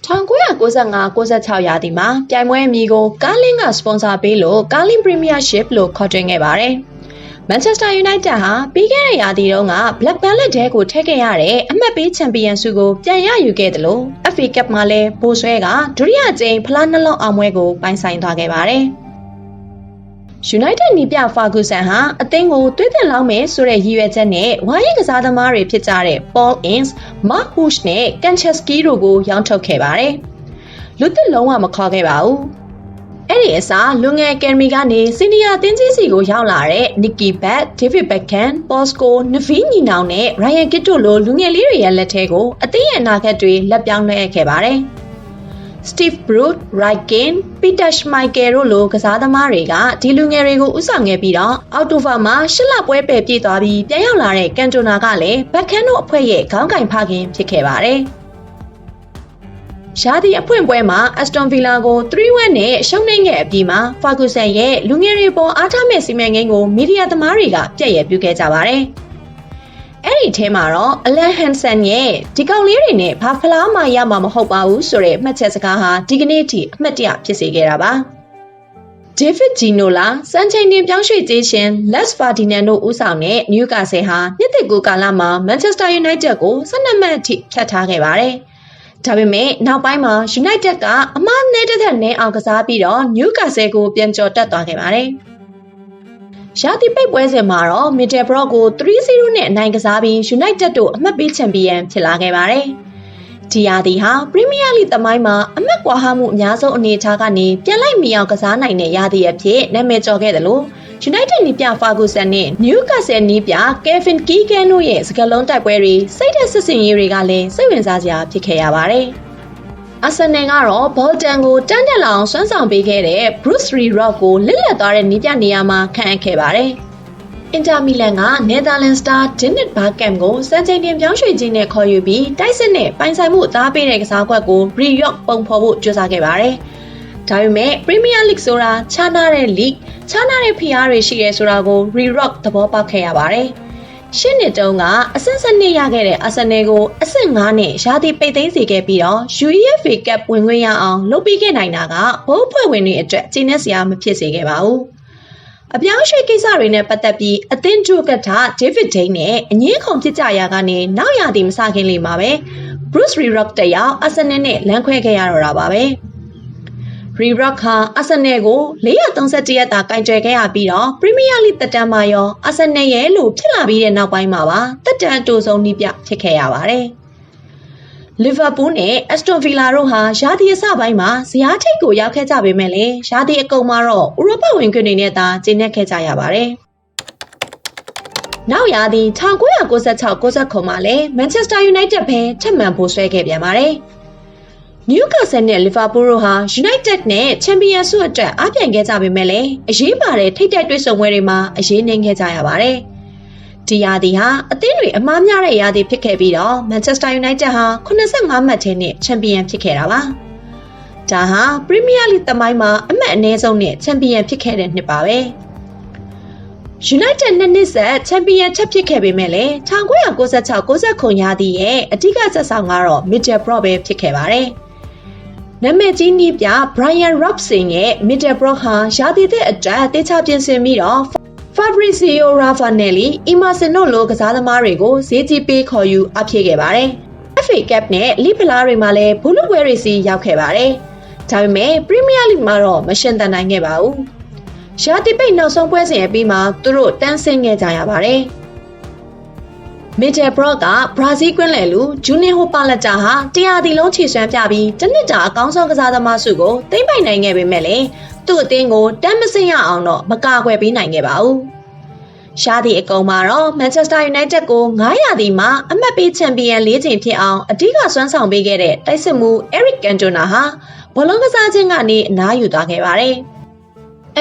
1995-96 ရာသီမှာပြိုင်ပွဲအမည်ကိုကားလင်းကစပွန်ဆာပေးလို့ကားလင်းပရီးမီးယားရှစ်လို့ခေါ်တွင်ခဲ့ပါတယ်။ Manchester United ဟာပြီးခဲ့တဲ့ရာသီတုန်းက Blackburn လက်ထဲကိုထည့်ခဲ့ရတဲ့အမှတ်ပေးချန်ပီယံဆုကိုပြန်ရယူခဲ့တယ်လို့ FA Cup မှာလည်းဘိုးဆွဲကဒုတိယကြိမ်ဖလားနှလုံးအောင်ပွဲကိုပိုင်ဆိုင်သွားခဲ့ပါတယ်။ United နီးပြ Ferguson ဟာအသင်းကိုသွေးသွင်းလောင်းမယ်ဆိုတဲ့ရည်ရွယ်ချက်နဲ့ဝါရင်ကစားသမားတွေဖြစ်ကြတဲ့ Paul Ince, Mark Hughes နဲ့ Kanchelskis တို့ကိုရောင်းထုတ်ခဲ့ပါတယ်။လူသစ်လုံးဝမခေါ်ခဲ့ပါဘူး။အဲ့ဒီအစားလူငယ်အကယ်ဒမီကနေစီနီယာအသင်းကြီးစီကိုရောက်လာတဲ့ Nicky Butt, David Beckham, Paul Scholes, Neville ညီနောင်နဲ့ Ryan Giggs တို့လိုလူငယ်လေးတွေရဲ့လက်ထဲကိုအသင်းရဲ့အနာဂတ်တွေလက်ပြောင်းလဲခဲ့ပါတယ်။ Steve Bruce, Roy Keane, Peter Schmeichel တို့လိုကစားသမားတွေကဒီလူငယ်တွေကိုဥဆောင်ခဲ့ပြီးတော့အောက်တိုဘာမှာ၈လပွဲပယ်ပြည့်သွားပြီးပြန်ရောက်လာတဲ့ကန်တိုနာကလည်းဘက်ခန်တို့အဖွဲ့ရဲ့ခေါင်းကင်ဖခင်ဖြစ်ခဲ့ပါတယ်။ရာသီအဖွင့်ပွဲမှာ Aston Villa ကို 3-1 နဲ့ရှုံးနိမ့်ခဲ့အပြီးမှာ Ferguson ရဲ့လူငယ်တွေပေါ်အားထားမဲ့စီမံကိန်းကိုမီဒီယာသမားတွေကပြည့်ရပြုခဲ့ကြပါတယ်။အဲ့ဒီထဲမှာတော့ Alan Hansen ရဲ့ဒီကောင်လေးတွေနဲ့ဘာဖလားမှရမှာမဟုတ်ပါဘူးဆိုတဲ့မှတ်ချက်စကားဟာဒီကနေ့ထိအမှတ်တရဖြစ်စေခဲ့တာပါ။ David Ginola စံချိန်တင်ပြောင်းရွှေ့ကြေးရှင် Les Ferdinand တို့ဦးဆောင်တဲ့ Newcastle ဟာနှစ်သက်ကူကာလမှာ Manchester United ကို12မှတ်အထိဖြတ်ထားခဲ့ပါတယ်။ဒါပေမဲ့နောက်ပိုင်းမှာ United ကအမှားနည်းတဲ့နဲ့အောင်ကစားပြီးတော့ Newcastle ကိုပြန်ကျော်တက်သွားခဲ့ပါတယ်။ရာသီပိတ်ပွဲစဉ်မှာတော့ Middlesbrough ကို 3-0 နဲ့အနိုင်ကစားပြီး United တို့အမှတ်ပေးချန်ပီယံဖြစ်လာခဲ့ပါတယ်။ဒီရာသီဟာ Premier League သမိုင်းမှာအမှတ်ကွာဟမှုအများဆုံးအနေအထားကနေပြန်လိုက်မီအောင်ကစားနိုင်တဲ့ရာသီအဖြစ်နာမည်ကျော်ခဲ့တယ်လို့ United နီးပြ Ferguson နဲ့ Newcastle နီးပြ Kevin Keegan တို့ရဲ့စကားလုံးတိုက်ပွဲတွေစိတ်သက်စစ်စင်ရေးတွေကလည်းစိတ်ဝင်စားစရာဖြစ်ခဲ့ရပါတယ်။အာဆင်နယ်ကတော့ Bolton ကိုတန်းတက်လာအောင်ဆွမ်းဆောင်ပေးခဲ့တဲ့ Bruce Rioch ကိုလစ်လက်သွားတဲ့နီးပြနေရာမှာခန့်အပ်ခဲ့ပါတယ်။ Inter Milan က Netherlands star Dennis Bergkamp ကိုစံချိန်တင်ပြောင်းရွှေ့ခြင်းနဲ့ခေါ်ယူပြီးတိုက်စစ်နဲ့ပိုင်ဆိုင်မှုအသားပေးတဲ့ကစားကွက်ကို Rioch ပုံဖော်ဖို့ကြိုးစားခဲ့ပါတယ်။ဒါပေမဲ့ Premier League ဆိုတာခြားနားတဲ့ league ခြားနားတဲ့ဖိအားတွေရှိရဲဆိုတာကို Rioch သဘောပေါက်ခဲ့ရပါတယ်။ရှင်းနှစ်တုန်းကအဆင့်7ရခဲ့တဲ့အာဆင်နယ်ကိုအဆင့်9နဲ့ရာသီပိတ်သိမ်းစေခဲ့ပြီးတော့ UEFA Cup ဝင်ခွင့်ရအောင်လုပ်ပေးခဲ့နိုင်တာကဘိုးဖွဲ့ဝင်တွေအတွက်ကျင်းနေစရာမဖြစ်စေခဲ့ပါဘူး။အပြောင်းရွှေ့ကိစ္စတွေနဲ့ပတ်သက်ပြီးအသင်းဒုကထ David Dane နဲ့အငင်းခုန်ဖြစ်ကြရာကနေနောက်ရာသီမစခင်လေးမှာပဲ Bruce Rioch တယောက်အာဆင်နယ်နဲ့လမ်းခွဲခဲ့ရတော့တာပါပဲ။ Rioch ဟာအာဆင်နယ်ကို431ရက်တာကင်တွယ်ခဲ့ရပြီးတော့ Premier League သက်တမ်းမှာရောအာဆင်နယ်ရဲ့လို့ဖြစ်လာပြီးတဲ့နောက်ပိုင်းမှာပါသက်တမ်းအတူဆုံးနှိပြဖြစ်ခဲ့ရပါတယ်။ Liverpool နဲ့ Aston Villa တို့ဟာရာသီအစပိုင်းမှာဇယားထိပ်ကိုရောက်ခဲ့ကြပေမဲ့လည်းရာသီအကုန်မှာတော့ဥရောပဝင်ခွင့်တွေနဲ့သာကျင်းပခဲ့ကြရပါတယ်။နောက်ရာသီ1996-99မှာလည်း Manchester United ပဲထပ်မံပို့ဆွဲခဲ့ပြန်ပါတယ်။ Newcastle နဲ့ Liverpool တို့ဟာ United နဲ့ချန်ပီယံဆုအတွက်အားပြိုင်ခဲ့ကြပေမဲ့လည်းအရေးပါတဲ့ထိပ်တိုက်တွေ့ဆုံပွဲတွေမှာအရေးနှိမ်ခဲ့ကြရပါတယ်။ဒီရာသီဟာအသင်းတွေအမှားများတဲ့ရာသီဖြစ်ခဲ့ပြီးတော့ Manchester United ဟာ85မှတ်ထဲနဲ့ချန်ပီယံဖြစ်ခဲ့တာပါ။ဒါဟာ Premier League သမိုင်းမှာအမှတ်အနည်းဆုံးနဲ့ချန်ပီယံဖြစ်ခဲ့တဲ့နှစ်ပါပဲ။ United နှစ်ဆက်ချန်ပီယံထပ်ဖြစ်ခဲ့ပေမဲ့လည်း1996-99 ရာသီရဲ့အဓိကဆက်ဆောင်ကတော့ Middlesbrough ပဲဖြစ်ခဲ့ပါတယ်။နာမည်ကြီးနီးပြ Brian Robson ရဲ့ Middlesbrough ဟာရာသီသစ်အတွက်တေချာပြင်ဆင်ပြီးတော့ Fabrizio Ravanelli, Emerson တို့လိုကစားသမားတွေကိုဈေးကြီးပေးခေါ်ယူအပ်ဖြည့်ခဲ့ပါတယ်။ FA Cup နဲ့လိဖလားတွေမှာလည်းဘူလူပွဲတွေစီရောက်ခဲ့ပါတယ်။ဒါပေမဲ့ Premier League မှာတော့မရှင်သန်နိုင်ခဲ့ပါဘူး။ရာသီပိတ်နောက်ဆုံးပွဲစဉ်အပြီးမှာသူတို့တန်းဆင်းခဲ့ကြရပါတယ်။ Middlesbrough ကဘရာဇီးကွင်းလယ်လူဂျူနီဟိုပါလက်တာဟာတရားဒီလုံးခြေစွမ်းပြပြီးတနစ်တာအကောင်းဆုံးကစားသမားစုကိုသိမ်းပိုက်နိုင်ခဲ့ပေမဲ့လည်းသူ့အသင်းကိုတန်းမစင်ရအောင်တော့မကာကွယ်ပေးနိုင်ခဲ့ပါဘူး။ရာသီအကုန်မှာတော့ Manchester United ကို9ရာသီမှာအမှတ်ပေးချန်ပီယံ4ချိန်ဖြစ်အောင်အဓိကစွမ်းဆောင်ပေးခဲ့တဲ့တိုက်စစ်မှု Eric Cantona ဟာဘောလုံးကစားခြင်းကနေအနားယူသွားခဲ့ပါတယ်။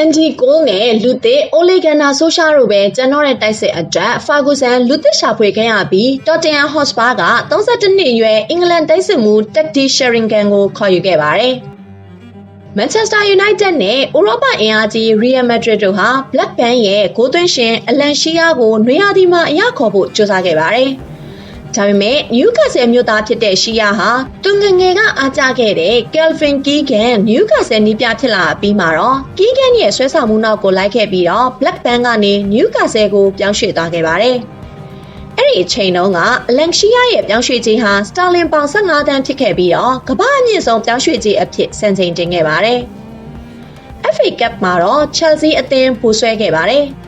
Andy Cole နဲ့လူသစ် Ole Gunnar Solskjaer တို့ပဲကျန်တော့တဲ့တိုက်စစ်အတွက် Ferguson လူသစ်ရှာဖွေခဲ့ရပြီး Tottenham Hotspur က32နှစ်အရွယ်အင်္ဂလန်တိုက်စစ်မှု Teddy Sheringham ကိုခေါ်ယူခဲ့ပါတယ်။ Manchester United နဲ့ဥရောပအင်အားကြီး Real Madrid တို့ဟာ Blackburn ရဲ့ဂိုးသွင်းရှင် Alan Shearer ကိုနွေရာသီမှာအရခေါ်ဖို့ကြိုးစားခဲ့ပါတယ်။ ဒါပေမဲ့နယူးကာဆယ်မြို့သားဖြစ်တဲ့ရှီယာဟာသူငငယ်ကအားကျခဲ့တဲ့ Kelvin Keegan နယူးကာဆယ်နီးပြဖြစ်လာပြီးမှတော့ Keegan ရဲ့ဆွဲဆောင်မှုနောက်ကိုလိုက်ခဲ့ပြီးတော့ Black Band ကနေနယူးကာဆယ်ကိုပြောင်းရွှေ့သွားခဲ့ပါတယ်။အဲ့ဒီအချိန်တုန်းကအလန်ရှီယာရဲ့ပြောင်းရွှေ့ခြင်းဟာစတာလင်ပေါင်15တန်းဖြစ်ခဲ့ပြီးတော့ကမ္ဘာအမြင့်ဆုံးပြောင်းရွှေ့ခြင်းအဖြစ်စံချိန်တင်ခဲ့ပါတယ်။ FA Cup မှာတော့ Chelsea အသင်းပူဆွဲခဲ့ပါတယ်။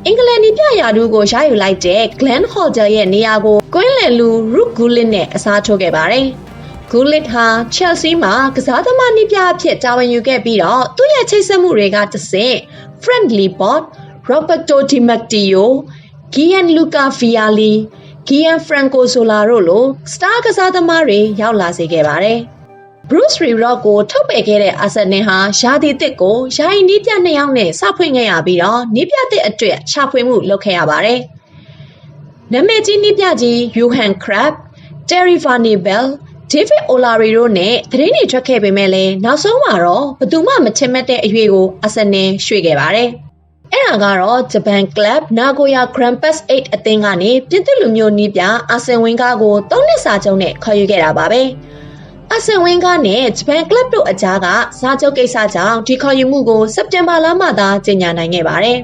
အင်္ဂလန်နီးပြရာထူးကိုရယူလိုက်တဲ့ Glenn Hoddle ရဲ့နေရာကိုကွင်းလယ်လူ Ruud Gullit နဲ့အစားထိုးခဲ့ပါတယ်။ Gullit ဟာ Chelsea မှာကစားသမားနီးပြအဖြစ်တာဝန်ယူခဲ့ပြီးတော့သူ့ရဲ့ချိတ်ဆက်မှုတွေကတဆင့် Frank Lampard, Roberto Di Matteo, Gianluca Vialli, Gianfranco Zola တို့လိုစတားကစားသမားတွေရောက်လာစေခဲ့ပါတယ်။ Bruce Rioch ကိုထုတ်ပယ်ခဲ့တဲ့အာဆင်နယ်ဟာယာတီတစ်ကိုယာယီနီးပြ2ယောက်နဲ့စဖွင့်ခဲ့ရပြီးတော့နီးပြတစ်အတွက်ရှာဖွေမှုလုပ်ခဲ့ရပါတယ်။နာမည်ကြီးနီးပြကြီး Johan Cruyff, Thierry Van der Bel, David O'Leary တို့နဲ့သတင်းတွေထွက်ခဲ့ပေမဲ့လည်းနောက်ဆုံးမှာတော့ဘယ်သူမှမချင်မဲ့တဲ့အရွေးကိုအာဆင်နယ်ရွှေ့ခဲ့ပါတယ်။အဲ့ဒါကတော့ဂျပန်ကလပ် Nagoya Grampus 8အသင်းကနေပြင်သစ်လူမျိုးနီးပြအာဆင်ဝင်းကားကို3နှစ်စာချုပ်နဲ့ခေါ်ယူခဲ့တာပါပဲ။အာဆင်ဝင်းကားနဲ့ဂျပန်ကလပ်တို့အကြားကစားချုပ်ကိစ္စကြောင့်ဒီခေါ်ယူမှုကိုစက်တင်ဘာလမှသာကြေညာနိုင်ခဲ့ပါတယ်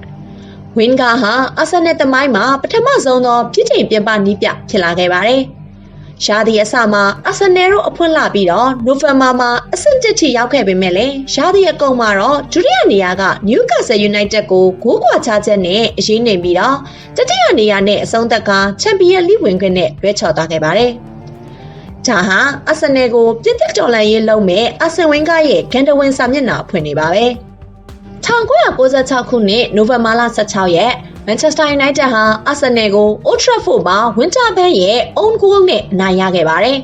။ဝင်းကားဟာအာဆင်နယ်သမိုင်းမှာပထမဆုံးသောပြည်ချိန်ပြင်ပနီးပြဖြစ်လာခဲ့ပါတယ်။ရာသီအစမှာအာဆင်နယ်တို့အဖွင့်လာပြီးတော့နိုဝင်ဘာမှာအဆင့်1ထိရောက်ခဲ့ပေမဲ့လည်းရာသီအကုန်မှာတော့ဒုတိယနေရာကနယူးကာဆယ်ယူနိုက်တက်ကိုဂိုးကွာခြားချက်နဲ့အရေးနေပြီးတော့တတိယနေရာနဲ့အဆုံးသက်ကချန်ပီယံလိဝင်ခွင့်နဲ့ရွေးချယ်သွားခဲ့ပါတယ်။ဒါဟာအာဆင်နယ်ကိုပြည်သက်တော်လှန်ရေးလုပ်မဲ့အာဆင်ဝင်းကားရဲ့ဂန်ဒဝင်စာမျက်နှာဖွင့်နေပါပဲ1996ခုနှစ်နိုဝင်ဘာလ16ရက်မန်ချက်စတာယူနိုက်တက်ဟာအာဆင်နယ်ကိုအိုထရာဖို့မှာဝင်တာဘန်ရဲ့ own goal နဲ့အနိုင်ရခဲ့ပါတယ်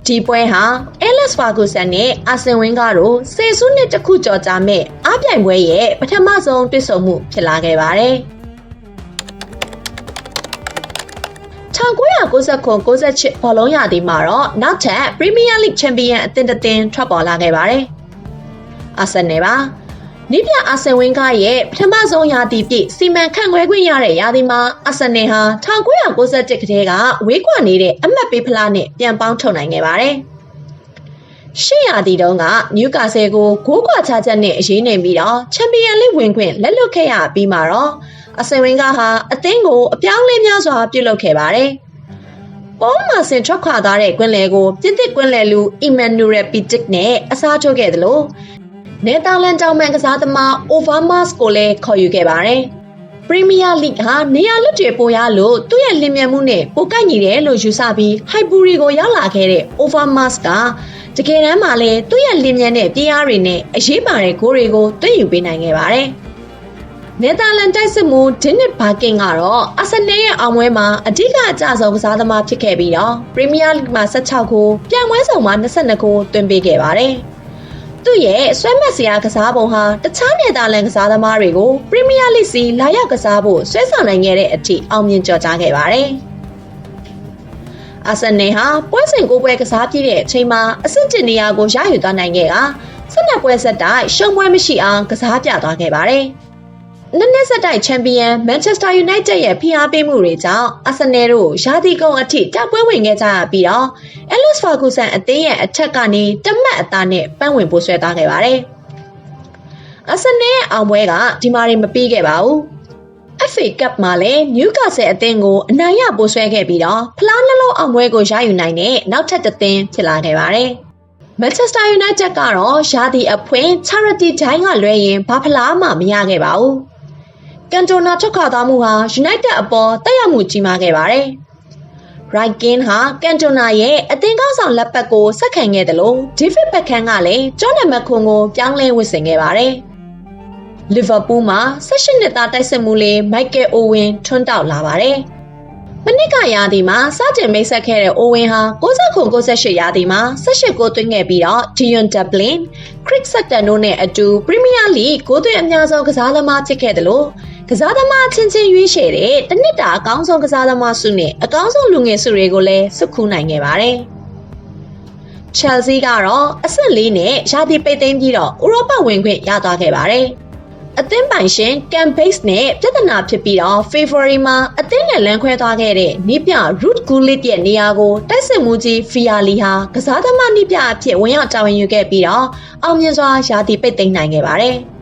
ဒီပွဲဟာအဲလက်စ်ဖာဂူဆန်နဲ့အာဆင်ဝင်းကားတို့ဆယ်စုနှစ်တခုကျော်ကြာမဲ့အားပြိုင်ပွဲရဲ့ပထမဆုံးတွေ့ဆုံမှုဖြစ်လာခဲ့ပါတယ်1999-98 ဘောလုံးရာသီမှာတော့နောက်ထပ် Premier League Champion အသင်းတစ်သင်းထွက်ပေါ်လာခဲ့ပါတယ်။အာဆင်နယ်ပါ။နီးပြအာဆင်ဝင်းကားရဲ့ပထမဆုံးရာသီပြည့်စီမံခန့်ခွဲခွင့်ရတဲ့ရာသီမှာအာဆင်နယ်ဟာ1991ကတည်းကဝေးကွာနေတဲ့အမှတ်ပေးဖလားနဲ့ပြန်ပေါင်းထုတ်နိုင်ခဲ့ပါတယ်။ရှေ့ရာသီတုန်းကနယူးကာဆယ်ကိုဂိုးကွာခြားချက်နဲ့အရေးနေပြီးတော့ချန်ပီယံလိဝင်ခွင့်လက်လွတ်ခဲ့ရပြီးမှတော့အာဆင်ဝင်းကားဟာအသင်းကိုအပြောင်းလဲများစွာပြုလုပ်ခဲ့ပါတယ်။ပေါ်မှာဆင်ထွက်ခွာသွားတဲ့ကွင်းလယ်ကိုပြင်သစ်ကွင်းလယ်လူ Emmanuel Petit နဲ့အစားထိုးခဲ့သလိုနယ်သာလန်တောင်ပန်ကစားသမား Overmars ကိုလည်းခေါ်ယူခဲ့ပါတယ်။ Premier League ဟာနေရာလွတ်တွေပိုရလို့သူ့ရဲ့လင်းမြန်မှုနဲ့ပိုကိုက်ညီတယ်လို့ယူဆပြီး Highbury ကိုရောက်လာခဲ့တဲ့ Overmars ကတကယ်တမ်းမှာလည်းသူ့ရဲ့လင်းမြန်တဲ့ပြေးအားတွေနဲ့အရေးပါတဲ့ဂိုးတွေကိုသွင်းယူပေးနိုင်ခဲ့ပါတယ်။နယ်သာလန်တိုက်စစ်မှုဒင်းနစ်ဘာကင်ကတော့အာဆင်နယ်ရဲ့အောင်ပွဲမှာအဓိကအကျဆုံးကစားသမားဖြစ်ခဲ့ပြီးတော့ပရီးမီးယားလိဂ်မှာ16ဂိုးပြိုင်ပွဲစုံမှာ22ဂိုးသွင်းပေးခဲ့ပါတယ်။သူ့ရဲ့ဆွဲမက်စရာကစားပုံဟာတခြားနယ်သာလန်ကစားသမားတွေကိုပရီးမီးယားလိဂ်စီလာရောက်ကစားဖို့ဆွဲဆောင်နိုင်ခဲ့တဲ့အထိအောင်မြင်ကျော်ကြားခဲ့ပါတယ်။အာဆင်နယ်ဟာပွဲစဉ်9ပွဲကစားပြည့်တဲ့အချိန်မှာအဆင့်1နေရာကိုရယူသွားနိုင်ခဲ့က12ပွဲဆက်တိုက်ရှုံးပွဲမရှိအောင်ကစားပြသွားခဲ့ပါတယ်။နှစ်ဆက်တိုက်ချန်ပီယံမန်ချက်စတာယူနိုက်တက်ရဲ့ဖိအားပေးမှုတွေကြောင့်အာဆင်နယ်တို့ရာသီကုန်အထိတိုက်ပွဲဝင်ခဲ့ကြရပြီးတော့အဲလက်စ်ဖာဂူဆန်အသင်းရဲ့အထက်ကနေတမတ်အသားနဲ့ပန်းဝင်ပိုးဆွဲသွားခဲ့ပါတယ်။အာဆင်နယ်ရဲ့အောင်ပွဲကဒီမှာမပြီးခဲ့ပါဘူး။ FA Cup မှာလည်းနယူးကာဆယ်အသင်းကိုအနိုင်ရပိုးဆွဲခဲ့ပြီးတော့ဖလားနှလုံးအောင်ပွဲကိုရယူနိုင်တဲ့နောက်ထပ်တစ်သင်းဖြစ်လာခဲ့ပါတယ်။မန်ချက်စတာယူနိုက်တက်ကတော့ရာသီအဖွင့် Charity ဒိုင်းကလွဲရင်ဘာဖလားမှမရခဲ့ပါဘူး။ကန်တိုနာထွက်ခွာသွားမှုဟာ United အပေါ်တက်ရောက်မှုကြီးမားခဲ့ပါတယ်။ Ryan ဟာကန်တိုနာရဲ့အသင်းကောင်းဆောင်လက်ပတ်ကိုဆက်ခံခဲ့တယ်လို့ David Beckham ကလည်းကျောင်းနံပါတ်ခွန်ကိုပြောင်းလဲဝတ်ဆင်ခဲ့ပါတယ်။ Liverpool မှာ18နှစ်သားတိုက်စစ်မှုလေး Michael Owen ထွန်းတောက်လာပါတယ်။မနစ်ကရာသီမှာစတင်မိတ်ဆက်ခဲ့တဲ့ Owen ဟာ69-98ရာသီမှာ18ဂိုးသွင်းခဲ့ပြီးတော့ Dion Dublin, Craig Sutton တို့နဲ့အတူ Premier League ဂိုးသွင်းအများဆုံးကစားသမားဖြစ်ခဲ့တယ်လို့ကစားသမားချင်းရွေးချယ်တဲ့တနစ်တာအကောင်းဆုံးကစားသမားစုနဲ့အကောင်းဆုံးလူငယ်စုတွေကိုလည်းစုခူးနိုင်ခဲ့ပါတယ်။ Chelsea ကတော့အဆင့်4နဲ့ရာသီပိတ်သိမ်းပြီးတော့ဥရောပဝင်ခွင့်ရသွားခဲ့ပါတယ်။ အသင်းပိုင်ရှင် Cam Bates နဲ့ပြဿနာဖြစ်ပြီးတော့ February မှာအသင်းနဲ့လမ်းခွဲသွားခဲ့တဲ့နီးပြ Ruud Gullit ရဲ့နေရာကိုတိုက်စစ်မှုကြီး Vialli ဟာကစားသမားနီးပြအဖြစ်ဝင်ရောက်တာဝန်ယူခဲ့ပြီးတော့အောင်မြင်စွာရာသီပိတ်သိမ်းနိုင်ခဲ့ပါတယ်။